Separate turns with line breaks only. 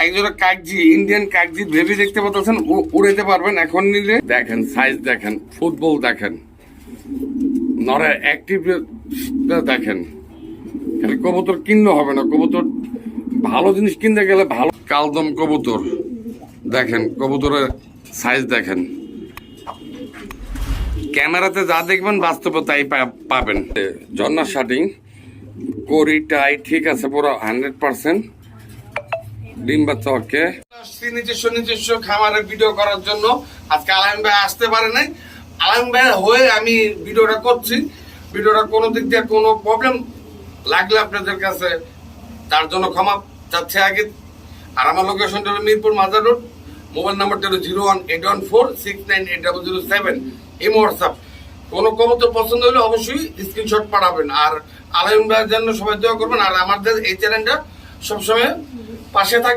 একজোড়া কাগজি, ইন্ডিয়ান কাগজি ভেবে দেখতে পাচ্ছেন, উড়াইতে পারবেন এখন নিলে। দেখেন সাইজ, দেখেন ফুটবল, দেখেন নরের অ্যাক্টিভ দেখেন। খালি কবুতর কিনলে হবে না, কবুতর ভালো জিনিস কিনতে গেলে ভালো। কালদম কবুতর দেখেন, কবুতরের সাইজ দেখেন। ক্যামেরাতে যা দেখবেন বাস্তবে তাই পাবেন। ঝর্ণা শার্টিং করিটাই ঠিক আছে, পুরো 100% ডিম বাচ্চা। ওকে, নিজস্ব খামারের ভিডিও করার জন্য আজকে আলামিন ভাই আসতে পারে নাই। আলামিন ভাই হয়ে আমি ভিডিওটা করছি। ভিডিওটা কোনো দিক দিয়ে কোনো প্রবলেম লাগলে আপনাদের কাছে তার জন্য ক্ষমা চাচ্ছে আগে। আর আমার লোকেশনটা হলো মিরপুর মাজার রোড। মোবাইল নাম্বারটা হলো 01814698007। এই হোয়াটসঅ্যাপ। কোনো কবুতর পছন্দ হলে অবশ্যই স্ক্রিনশট পাঠাবেন। আর আলামিন ভাইয়ের জন্য সবাই দোয়া করবেন। আর আমাদের এই চ্যানেলটা সবসময় পাশে থাকবে।